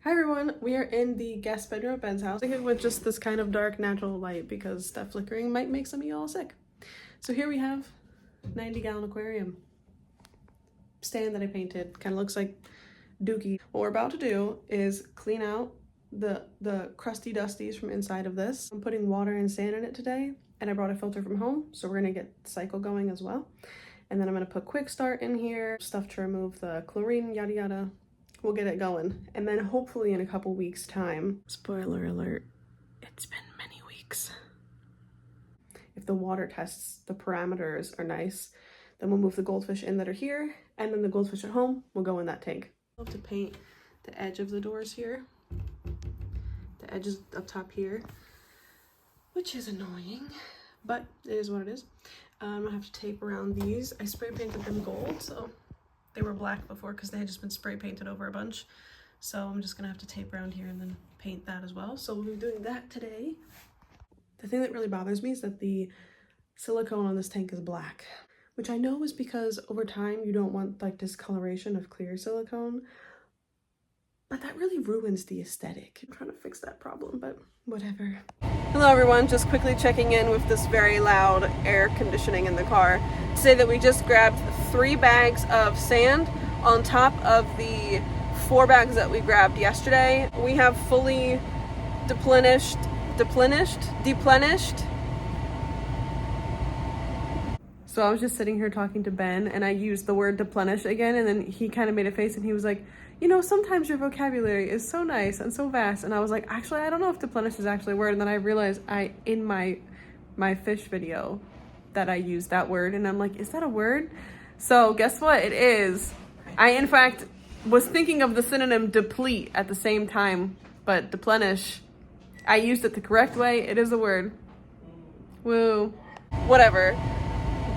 Hi everyone, we are in the guest bedroom at Ben's house. I think with just this kind of dark natural light because that flickering might make some of you all sick. So here we have 90-gallon aquarium stand that I painted. Kind of looks like dookie. What we're about to do is clean out the crusty dusties from inside of this. I'm putting water and sand in it today, and I brought a filter from home, so we're gonna get the cycle going as well. And then I'm gonna put quick start in here, stuff to remove the chlorine, yada yada. We'll get it going. And then hopefully in a couple weeks time, spoiler alert, it's been many weeks. If the water tests, the parameters are nice, then we'll move the goldfish in that are here, and then the goldfish at home will go in that tank. I'll have to paint the edge of the doors here. The edges up top here, which is annoying, but it is what it is. I have to tape around these. I spray painted them gold, so they were black before because they had just been spray painted over a bunch. So I'm just gonna have to tape around here and then paint that as well. So we'll be doing that today. The thing that really bothers me is that the silicone on this tank is black, which I know is because over time you don't want like discoloration of clear silicone, but that really ruins the aesthetic. I'm trying to fix that problem, but whatever. Hello everyone, just quickly checking in with this very loud air conditioning in the car. To say that we just grabbed 3 bags of sand on top of the 4 bags that we grabbed yesterday. We have fully deplenished. So I was just sitting here talking to Ben and I used the word deplenish again, and then he kind of made a face and he was like, you know, sometimes your vocabulary is so nice and so vast. And I was like, actually, I don't know if deplenish is actually a word. And then I realized in my fish video that I used that word, and I'm like, is that a word? So guess what? It is. I, in fact, was thinking of the synonym deplete at the same time, but deplenish, I used it the correct way. It is a word. Woo. Whatever.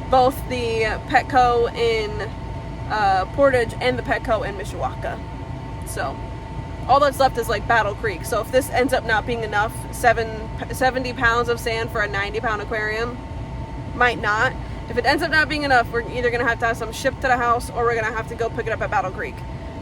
Both the Petco in Portage and the Petco in Mishawaka. So all that's left is like Battle Creek. So if this ends up not being enough, 70 pounds of sand for a 90-pound aquarium, might not. If it ends up not being enough, we're either gonna have to have some shipped to the house or we're gonna have to go pick it up at Battle Creek.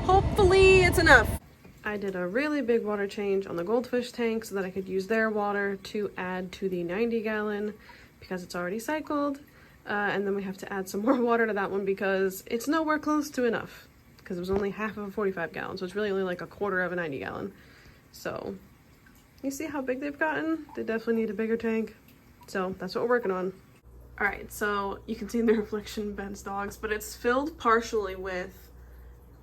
Hopefully it's enough. I did a really big water change on the goldfish tank so that I could use their water to add to the 90-gallon because it's already cycled. And then we have to add some more water to that one because it's nowhere close to enough because it was only half of a 45-gallon, so it's really only like a quarter of a 90-gallon. So you see how big they've gotten? They definitely need a bigger tank. So that's what we're working on. All right, so you can see in the reflection Ben's dogs, but it's filled partially with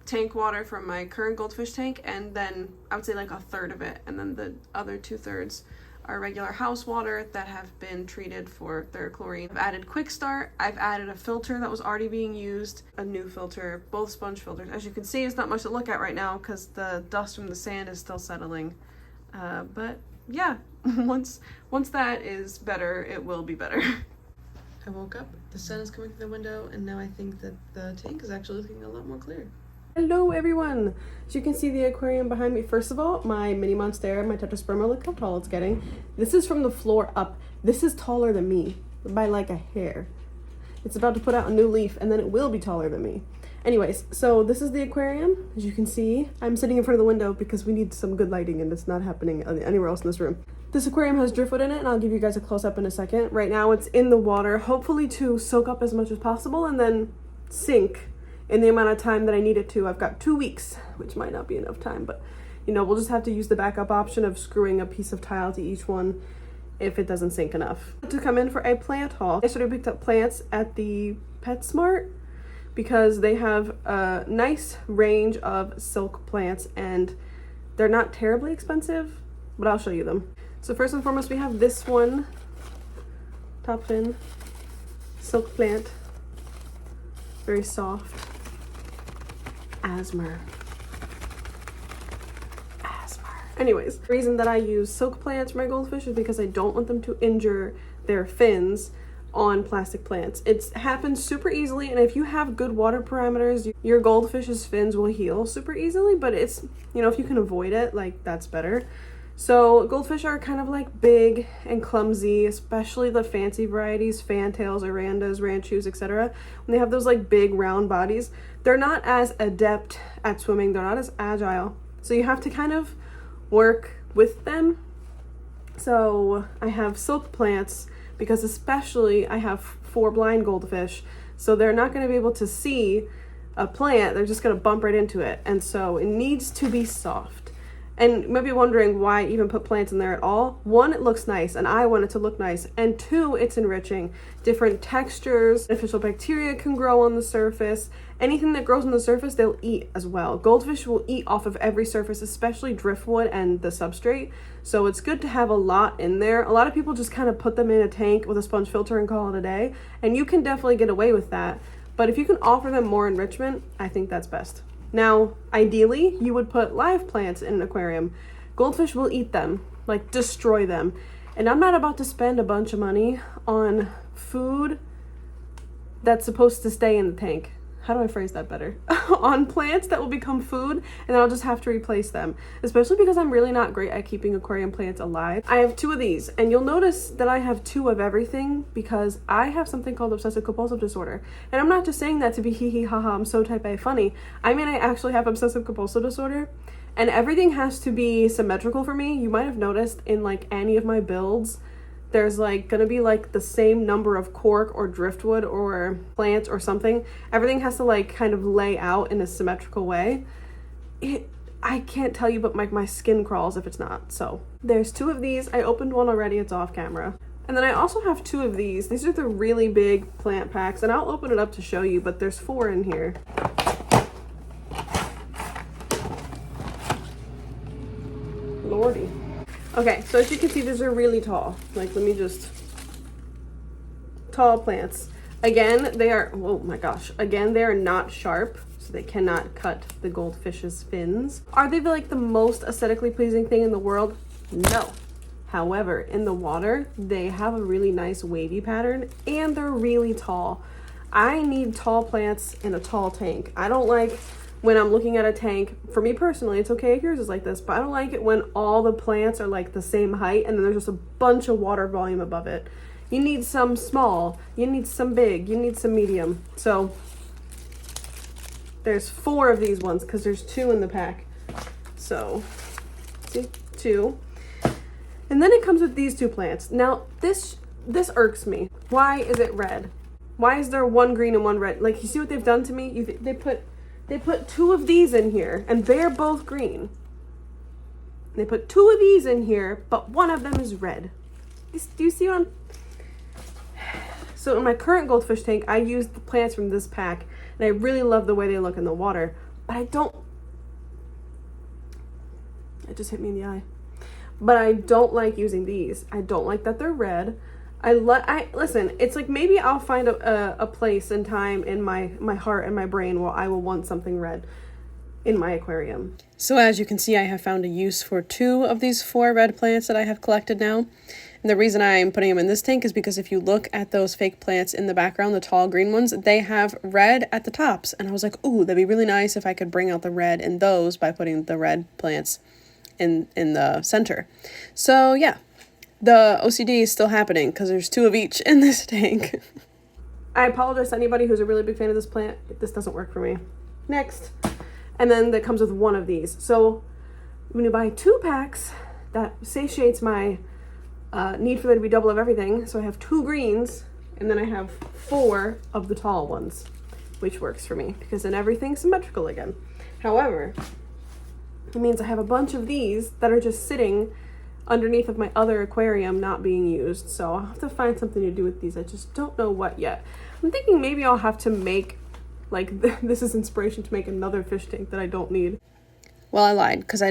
tank water from my current goldfish tank, and then I would say like a third of it, and then the other 2/3 are regular house water that have been treated for their chlorine. I've added quick start. I've added a filter that was already being used, a new filter, both sponge filters. As you can see, it's not much to look at right now because the dust from the sand is still settling. But yeah, once that is better, it will be better. I woke up, the sun is coming through the window, and now I think that the tank is actually looking a lot more clear. Hello everyone! As you can see the aquarium behind me, first of all, my mini monstera, my tetrasperma, look how tall it's getting. This is from the floor up. This is taller than me by like a hair. It's about to put out a new leaf and then it will be taller than me. Anyways, so this is the aquarium. As you can see, I'm sitting in front of the window because we need some good lighting and it's not happening anywhere else in this room. This aquarium has driftwood in it, and I'll give you guys a close-up in a second. Right now it's in the water, hopefully to soak up as much as possible and then sink in the amount of time that I need it to. I've got 2 weeks, which might not be enough time, but you know, we'll just have to use the backup option of screwing a piece of tile to each one if it doesn't sink enough. To come in for a plant haul. I sort of picked up plants at the PetSmart because they have a nice range of silk plants and they're not terribly expensive, but I'll show you them. So first and foremost, we have this one, top fin, silk plant, very soft, asthma. Anyways, the reason that I use silk plants for my goldfish is because I don't want them to injure their fins on plastic plants. It happens super easily, and if you have good water parameters, your goldfish's fins will heal super easily, but it's, you know, if you can avoid it, like, that's better. So goldfish are kind of like big and clumsy, especially the fancy varieties, fantails, arandas, ranchus, etc. When they have those like big round bodies, they're not as adept at swimming, they're not as agile, So you have to kind of work with them. So I have silk plants because especially I have 4 blind goldfish, so they're not going to be able to see a plant, they're just going to bump right into it. And so it needs to be soft. And you might be wondering why I even put plants in there at all. 1, it looks nice, and I want it to look nice. And 2, it's enriching. Different textures, beneficial bacteria can grow on the surface. Anything that grows on the surface, they'll eat as well. Goldfish will eat off of every surface, especially driftwood and the substrate. So it's good to have a lot in there. A lot of people just kind of put them in a tank with a sponge filter and call it a day. And you can definitely get away with that. But if you can offer them more enrichment, I think that's best. Now, ideally, you would put live plants in an aquarium. Goldfish will eat them, like destroy them. And I'm not about to spend a bunch of money on food that's supposed to stay in the tank. How do I phrase that better? On plants that will become food, and then I'll just have to replace them. Especially because I'm really not great at keeping aquarium plants alive. I have 2 of these, and you'll notice that I have 2 of everything because I have something called obsessive compulsive disorder. And I'm not just saying that to be hee hee ha ha, I'm so type A funny. I mean, I actually have obsessive compulsive disorder, and everything has to be symmetrical for me. You might have noticed in like any of my builds, there's like gonna be like the same number of cork or driftwood or plants or something. Everything has to like kind of lay out in a symmetrical way. I can't tell you, but my skin crawls if it's not. So there's 2 of these. I opened one already, it's off camera. And then I also have 2 of these. These are the really big plant packs, and I'll open it up to show you, but there's 4 in here. Lordy. Okay, so as you can see, these are really tall. Like, let me just... Tall plants. Again, they are... Oh my gosh. Again, they are not sharp, so they cannot cut the goldfish's fins. Are they like the most aesthetically pleasing thing in the world? No. However, in the water, they have a really nice wavy pattern, and they're really tall. I need tall plants in a tall tank. I don't like... When I'm looking at a tank, for me personally, it's okay if yours is like this, but I don't like it when all the plants are like the same height and then there's just a bunch of water volume above it. You need some small, you need some big, you need some medium. So there's 4 of these ones because there's 2 in the pack. So, see, 2. And then it comes with these 2 plants. Now, this irks me. Why is it red? Why is there 1 green and 1 red? Like, you see what they've done to me? They put 2 of these in here, and they're both green. They put 2 of these in here, but 1 of them is red. Do you see what I'm... So in my current goldfish tank, I use the plants from this pack, and I really love the way they look in the water, but I don't... It just hit me in the eye. But I don't like using these. I don't like that they're red. Listen, it's like maybe I'll find a place and time in my heart and my brain where I will want something red in my aquarium. So as you can see, I have found a use for 2 of these 4 red plants that I have collected now. And the reason I'm putting them in this tank is because if you look at those fake plants in the background, the tall green ones, they have red at the tops. And I was like, ooh, that'd be really nice if I could bring out the red in those by putting the red plants in the center. So yeah. The OCD is still happening because there's 2 of each in this tank. I apologize to anybody who's a really big fan of this plant. This doesn't work for me. Next. And then that comes with 1 of these. So when you buy 2 packs, that satiates my need for there to be double of everything. So I have 2 greens, and then I have 4 of the tall ones, which works for me because then everything's symmetrical again. However, it means I have a bunch of these that are just sitting underneath of my other aquarium not being used. So I'll have to find something to do with these. I just don't know what yet. I'm thinking maybe I'll have to make, like, this is inspiration to make another fish tank that I don't need. Well, I lied, because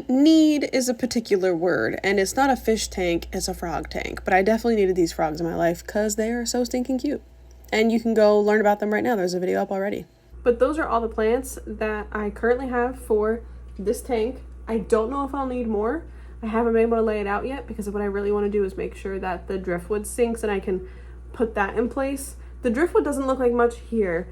need is a particular word, and it's not a fish tank, it's a frog tank. But I definitely needed these frogs in my life because they are so stinking cute. And you can go learn about them right now. There's a video up already. But those are all the plants that I currently have for this tank. I don't know if I'll need more. I haven't been able to lay it out yet because what I really want to do is make sure that the driftwood sinks and I can put that in place. The driftwood doesn't look like much here,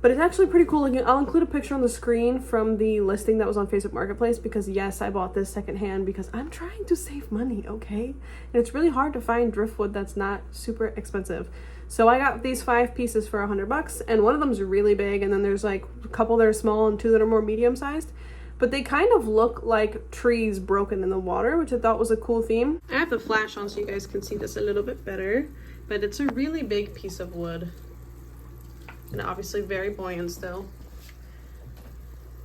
but it's actually pretty cool looking. I'll include a picture on the screen from the listing that was on Facebook Marketplace because yes, I bought this secondhand because I'm trying to save money, okay? And it's really hard to find driftwood that's not super expensive. So I got these 5 pieces for $100, and one of them's really big, and then there's like a couple that are small and 2 that are more medium sized. But they kind of look like trees broken in the water, which I thought was a cool theme. I have the flash on so you guys can see this a little bit better, but it's a really big piece of wood. And obviously very buoyant still.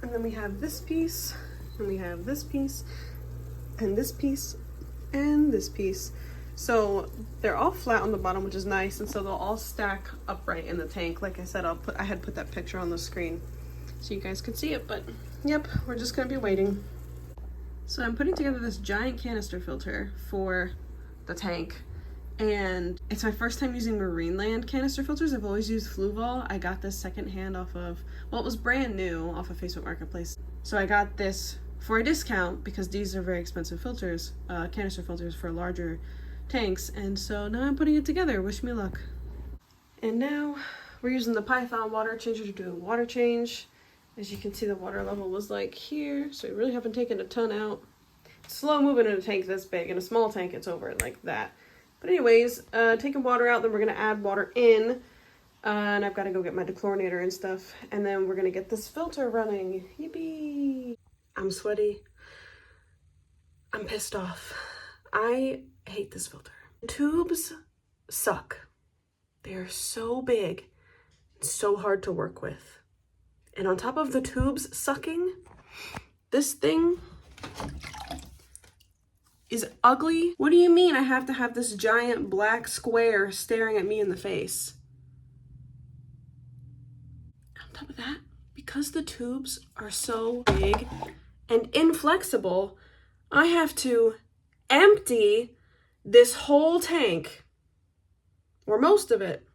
And then we have this piece, and we have this piece, and this piece, and this piece. So they're all flat on the bottom, which is nice, and so they'll all stack upright in the tank. Like I said, I had put that picture on the screen so you guys could see it, but yep, we're just gonna be waiting. So I'm putting together this giant canister filter for the tank, and it's my first time using Marineland canister filters. I've always used Fluval. I got this secondhand off of, well, it was brand new off of Facebook Marketplace. So I got this for a discount because these are very expensive filters, canister filters for larger tanks, and so now I'm putting it together. Wish me luck. And now we're using the Python water changer to do a water change. As you can see, the water level was like here, so we really haven't taken a ton out. It's slow moving in a tank this big. In a small tank, it's over like that. But anyways, taking water out, then we're gonna add water in, and I've got to go get my dechlorinator and stuff, and then we're gonna get this filter running. Yippee! I'm sweaty. I'm pissed off. I hate this filter. The tubes suck. They are so big and so hard to work with. And on top of the tubes sucking, this thing is ugly. What do you mean I have to have this giant black square staring at me in the face? On top of that, because the tubes are so big and inflexible, I have to empty this whole tank, or most of it,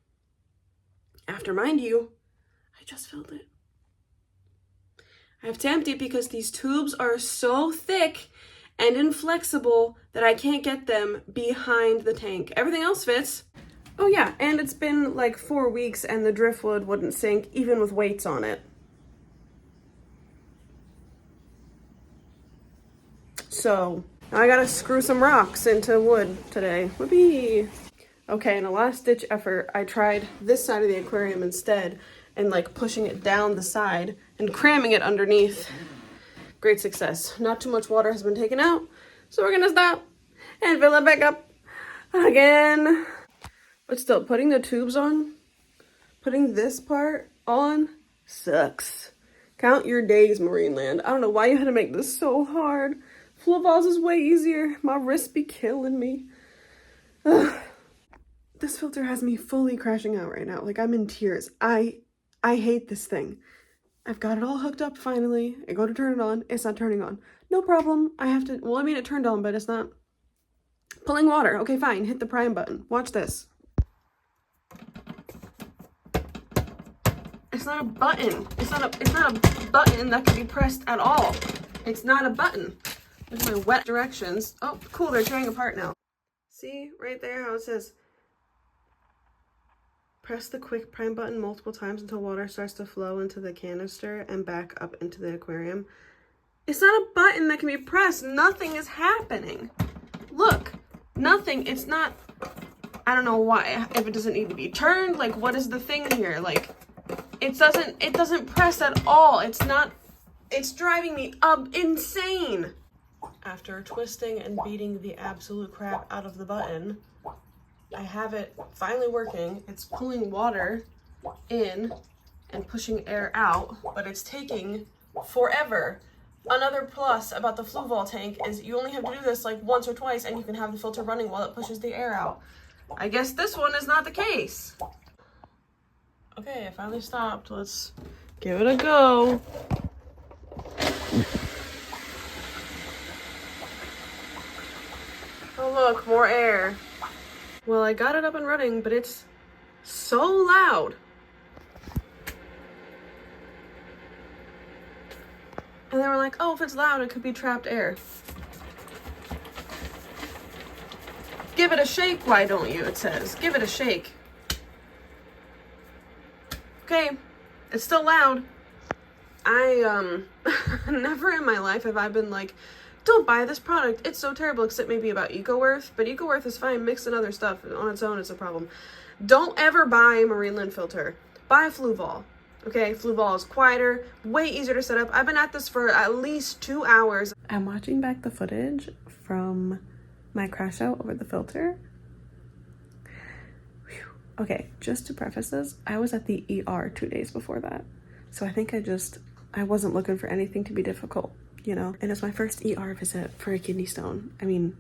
after, mind you, I just filled it. I have to empty it because these tubes are so thick and inflexible that I can't get them behind the tank. Everything else fits. Oh yeah, and it's been like 4 weeks and the driftwood wouldn't sink even with weights on it. So I gotta screw some rocks into wood today. Whoopee! Okay, in a last ditch effort, I tried this side of the aquarium instead and like pushing it down the side and cramming it underneath. Great success. Not too much water has been taken out, so we're gonna stop and fill it back up again. But still, putting the tubes on, putting this part on, sucks. Count your days, Marineland. I don't know why you had to make this so hard. Fluval's is way easier. My wrists be killing me. Ugh. This filter has me fully crashing out right now. Like, I'm in tears. I hate this thing. I've got it all hooked up finally. I go to turn it on. It's not turning on. No problem. I have to, well, I mean, it turned on, but it's not pulling water. Okay, fine. Hit the prime button. Watch this. It's not a button. It's not a button that can be pressed at all. It's not a button. There's my wet directions. Oh, cool. They're tearing apart now. See right there how it says, press the quick prime button multiple times until water starts to flow into the canister and back up into the aquarium. It's not a button that can be pressed. Nothing is happening. Look, nothing. It's not, I don't know why, if it doesn't need to be turned, like what is the thing here? Like it doesn't press at all. It's driving me up insane. After twisting and beating the absolute crap out of the button, I have it finally working. It's pulling water in and pushing air out, but it's taking forever. Another plus about the Fluval tank is you only have to do this like once or twice and you can have the filter running while it pushes the air out. I guess this one is not the case. Okay, I finally stopped. Let's give it a go. Oh look, more air. Well, I got it up and running, but it's so loud. And they were like, oh, if it's loud, it could be trapped air. Give it a shake, why don't you, it says. Give it a shake. Okay, it's still loud. Never in my life have I been like, don't buy this product, it's so terrible, except maybe about EcoWorth, but EcoWorth is fine, mixed in other stuff, on its own it's a problem. Don't ever buy a Marineland filter. Buy a Fluval. Okay, Fluval is quieter, way easier to set up. I've been at this for at least 2 hours. I'm watching back the footage from my crash out over the filter. Whew. Okay, just to preface this, I was at the ER 2 days before that. So I think I wasn't looking for anything to be difficult, you know? And it's my first ER visit for a kidney stone. I mean,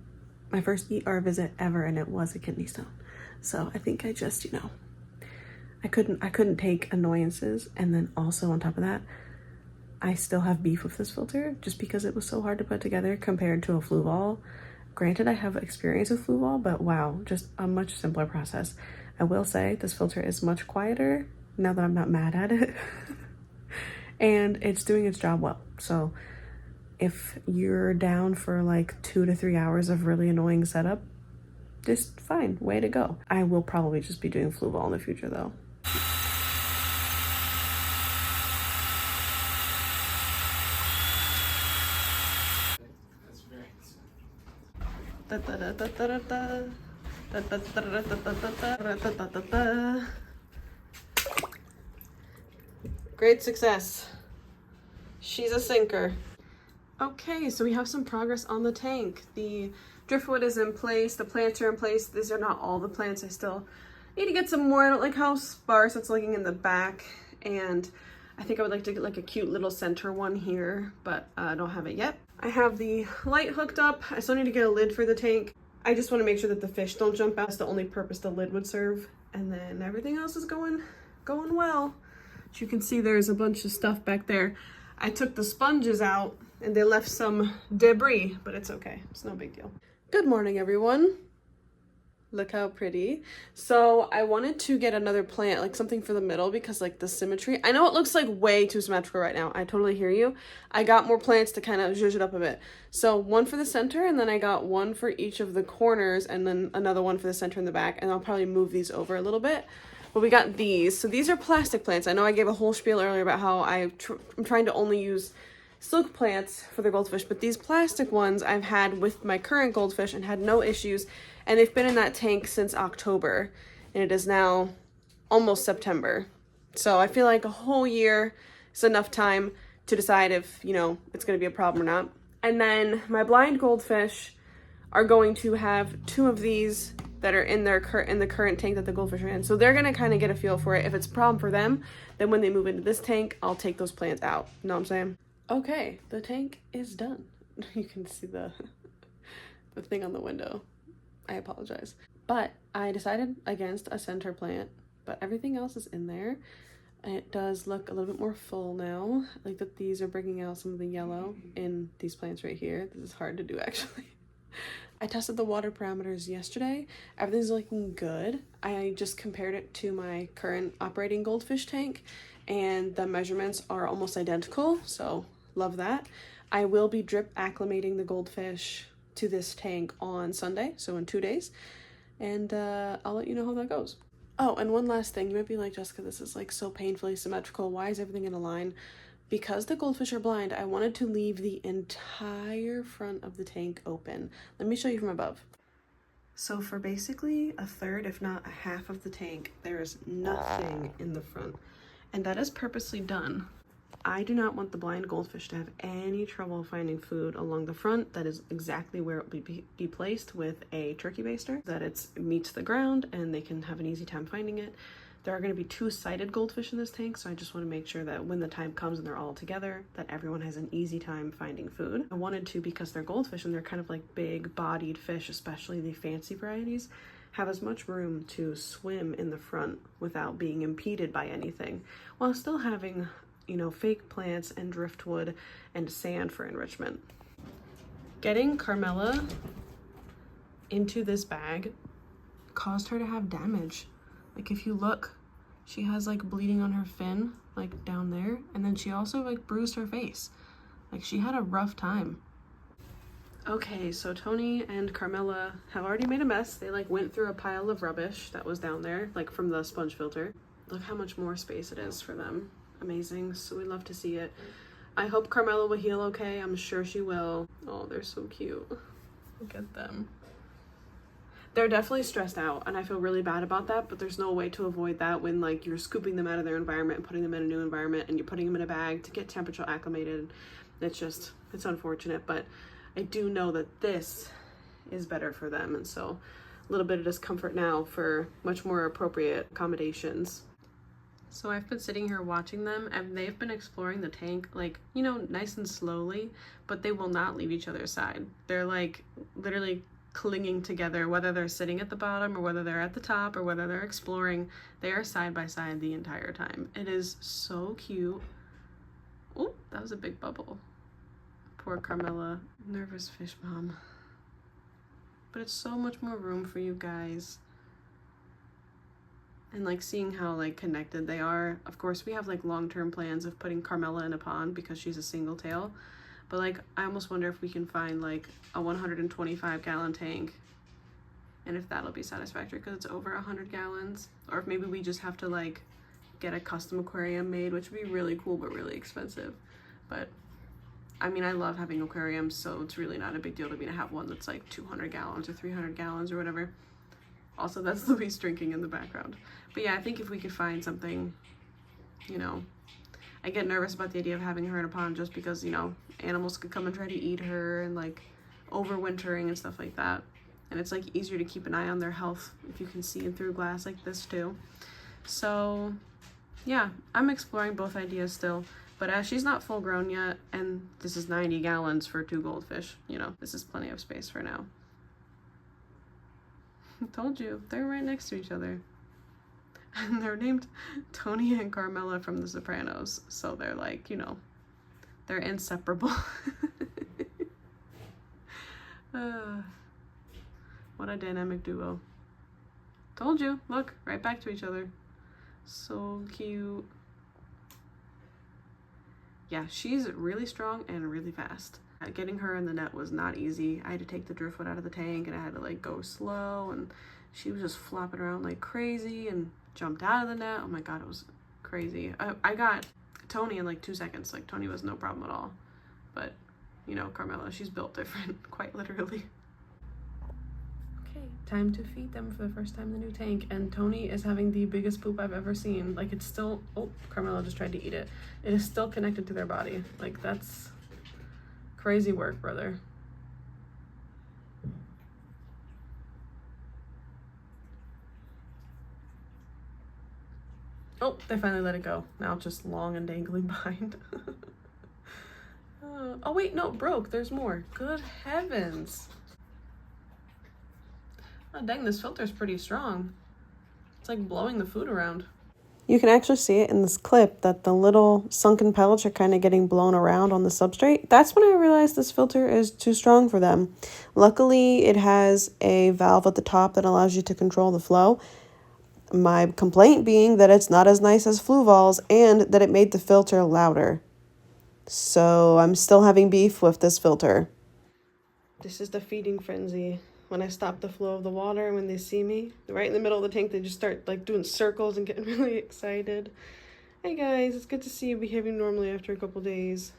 my first ER visit ever, and it was a kidney stone. So I think I just, you know, I couldn't take annoyances, and then also on top of that, I still have beef with this filter just because it was so hard to put together compared to a Fluval. Granted, I have experience with Fluval, but wow, just a much simpler process. I will say this filter is much quieter now that I'm not mad at it. And it's doing its job well. So if you're down for like 2 to 3 hours of really annoying setup, just fine, way to go. I will probably just be doing Fluval in the future though. Great success. She's a sinker. Okay, so we have some progress on the tank. The driftwood is in place, the plants are in place. These are not all the plants. I still need to get some more. I don't like how sparse it's looking in the back, and I think I would like to get like a cute little center one here, but I don't have it yet. I have the light hooked up. I still need to get a lid for the tank. I just want to make sure that the fish don't jump out. That's the only purpose the lid would serve. And then everything else is going well. As you can see, there's a bunch of stuff back there. I took the sponges out and they left some debris, but it's okay. It's no big deal. Good morning, everyone. Look how pretty. So I wanted to get another plant, like something for the middle, because like the symmetry, I know it looks like way too symmetrical right now. I totally hear you. I got more plants to kind of zhuzh it up a bit. So one for the center, and then I got one for each of the corners, and then another one for the center and the back, and I'll probably move these over a little bit. But we got these. So these are plastic plants. I know I gave a whole spiel earlier about how I'm trying to only use silk plants for the goldfish, but these plastic ones I've had with my current goldfish and had no issues, and they've been in that tank since October, and it is now almost September. So I feel like a whole year is enough time to decide if, you know, it's going to be a problem or not. And then my blind goldfish are going to have 2 of these that are in the current tank that the goldfish are in. So they're going to kind of get a feel for it. If it's a problem for them, then when they move into this tank, I'll take those plants out. You know what I'm saying? Okay, the tank is done. You can see the thing on the window. I apologize. But I decided against a center plant, but everything else is in there. It does look a little bit more full now. I like that these are bringing out some of the yellow in these plants right here. This is hard to do actually. I tested the water parameters yesterday. Everything's looking good. I just compared it to my current operating goldfish tank, and the measurements are almost identical, so love that. I will be drip acclimating the goldfish to this tank on Sunday, so in 2 days, and I'll let you know how that goes. Oh, and one last thing. You might be like, Jessica, this is like so painfully symmetrical. Why is everything in a line? Because the goldfish are blind, I wanted to leave the entire front of the tank open. Let me show you from above. So for basically a third, if not a half of the tank, there is nothing in the front. And that is purposely done. I do not want the blind goldfish to have any trouble finding food along the front. That is exactly where it would be placed with a turkey baster, that it meets the ground and they can have an easy time finding it. There are going to be 2-sided goldfish in this tank, so I just want to make sure that when the time comes and they're all together, that everyone has an easy time finding food. I wanted to, because they're goldfish and they're kind of like big-bodied fish, especially the fancy varieties, have as much room to swim in the front without being impeded by anything, while still having, you know, fake plants and driftwood and sand for enrichment. Getting Carmela into this bag caused her to have damage. Like if you look, she has like bleeding on her fin, like down there, and then she also like bruised her face. Like she had a rough time. Okay, so Tony and Carmela have already made a mess. They like went through a pile of rubbish that was down there, like from the sponge filter. Look how much more space it is for them. Amazing, so we love to see it. I hope Carmela will heal okay. I'm sure she will. Oh, they're so cute. Look at them. They're definitely stressed out, and I feel really bad about that, but there's no way to avoid that when like you're scooping them out of their environment and putting them in a new environment, and you're putting them in a bag to get temperature acclimated. It's unfortunate, but I do know that this is better for them, and so a little bit of discomfort now for much more appropriate accommodations. So I've been sitting here watching them, and they've been exploring the tank, like, you know, nice and slowly, but they will not leave each other's side. They're like literally clinging together, whether they're sitting at the bottom or whether they're at the top or whether they're exploring. They are side by side the entire time. It is so cute. Oh, that was a big bubble. Poor Carmela. Nervous fish mom. But it's so much more room for you guys. And like seeing how like connected they are. Of course, we have like long-term plans of putting Carmela in a pond because she's a single tail. But like, I almost wonder if we can find like a 125-gallon tank, and if that'll be satisfactory because it's over 100 gallons. Or if maybe we just have to like get a custom aquarium made, which would be really cool but really expensive. But I mean, I love having aquariums, so it's really not a big deal to me to have one that's like 200 gallons or 300 gallons or whatever. Also, that's Louise drinking in the background. But yeah, I think if we could find something, you know, I get nervous about the idea of having her in a pond just because, you know, animals could come and try to eat her, and like overwintering and stuff like that. And it's like easier to keep an eye on their health if you can see in through glass like this too. So yeah, I'm exploring both ideas still. But she's not full grown yet, and this is 90 gallons for 2 goldfish. You know, this is plenty of space for now. I told you, they're right next to each other. And they're named Tony and Carmela from The Sopranos. So they're like, you know, they're inseparable. What a dynamic duo. Told you, look, right back to each other. So cute. Yeah, she's really strong and really fast. Getting her in the net was not easy. I had to take the driftwood out of the tank, and I had to like go slow, and she was just flopping around like crazy and jumped out of the net. Oh my god, it was crazy. I got Tony in like 2 seconds. Like, Tony was no problem at all. But, you know, Carmela, she's built different, quite literally. Okay, time to feed them for the first time in the new tank, and Tony is having the biggest poop I've ever seen. Like, it's still, oh, Carmela just tried to eat it. It is still connected to their body. Like, that's crazy work, brother. Oh, they finally let it go. Now it's just long and dangling behind. Oh wait, no, it broke. There's more. Good heavens. Oh dang, this filter's pretty strong. It's like blowing the food around. You can actually see it in this clip that the little sunken pellets are kind of getting blown around on the substrate. That's when I realized this filter is too strong for them. Luckily, it has a valve at the top that allows you to control the flow. My complaint being that it's not as nice as Fluval's and that it made the filter louder. So I'm still having beef with this filter. This is the feeding frenzy. When I stop the flow of the water, and when they see me, right in the middle of the tank, they just start like doing circles and getting really excited. Hey guys, it's good to see you behaving normally after a couple days.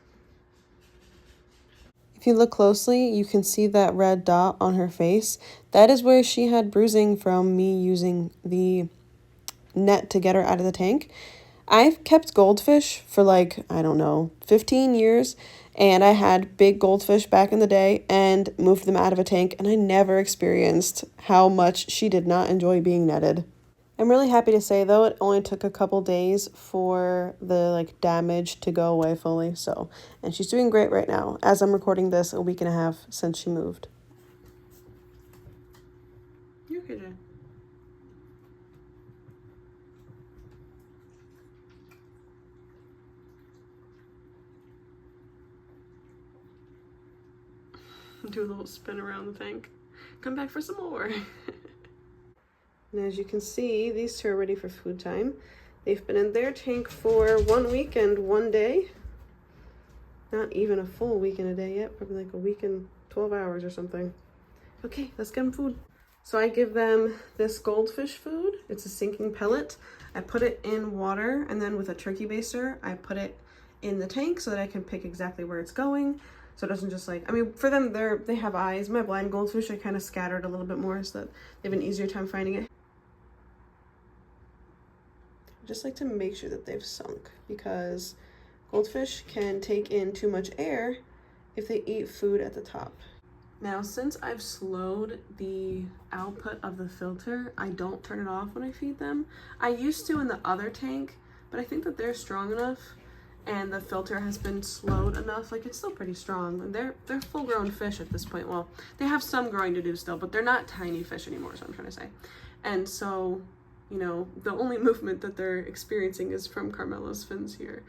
If you look closely, you can see that red dot on her face. That is where she had bruising from me using the net to get her out of the tank. I've kept goldfish for like, I don't know, 15 years. And I had big goldfish back in the day and moved them out of a tank, and I never experienced how much she did not enjoy being netted. I'm really happy to say, though, it only took a couple days for the damage to go away fully. So, and she's doing great right now. As I'm recording this, a week and a half since she moved. You're good. Do a little spin around the tank. Come back for some more. And as you can see, these two are ready for food time. They've been in their tank for 1 week and 1 day. Not even a full week and a day yet. Probably like a week and 12 hours or something. Okay, let's get them food. So I give them this goldfish food. It's a sinking pellet. I put it in water, and then with a turkey baster, I put it in the tank so that I can pick exactly where it's going. So it doesn't just like, I mean, for them, they have eyes. My blind goldfish are kind of scattered a little bit more so that they have an easier time finding it. I just like to make sure that they've sunk, because goldfish can take in too much air if they eat food at the top. Now, since I've slowed the output of the filter, I don't turn it off when I feed them. I used to in the other tank, but I think that they're strong enough and the filter has been slowed enough. Like, it's still pretty strong. And they're full-grown fish at this point. Well, they have some growing to do still, but they're not tiny fish anymore, so I'm trying to say. And so, you know, the only movement that they're experiencing is from Carmela's fins here.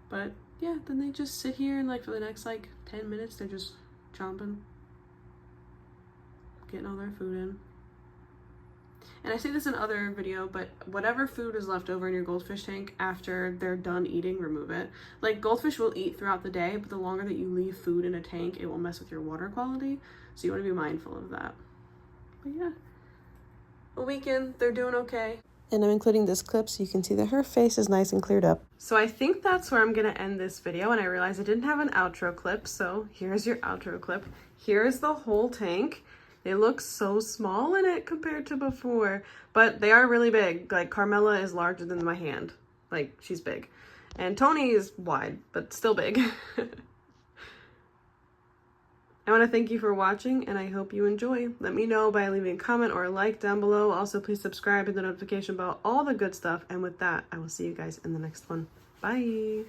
But yeah, then they just sit here and like for the next like 10 minutes, they're just chomping, getting all their food in. And I say this in other video, but whatever food is left over in your goldfish tank after they're done eating, remove it. Like, goldfish will eat throughout the day, but the longer that you leave food in a tank, it will mess with your water quality. So you want to be mindful of that. But yeah, a weekend, they're doing okay. And I'm including this clip so you can see that her face is nice and cleared up. So I think that's where I'm gonna end this video, and I realized I didn't have an outro clip, so here's your outro clip. Here's the whole tank. They look so small in it compared to before, but they are really big. Like, Carmela is larger than my hand. Like, she's big. And Tony is wide, but still big. I want to thank you for watching, and I hope you enjoy. Let me know by leaving a comment or a like down below. Also, please subscribe and the notification bell, all the good stuff. And with that, I will see you guys in the next one. Bye!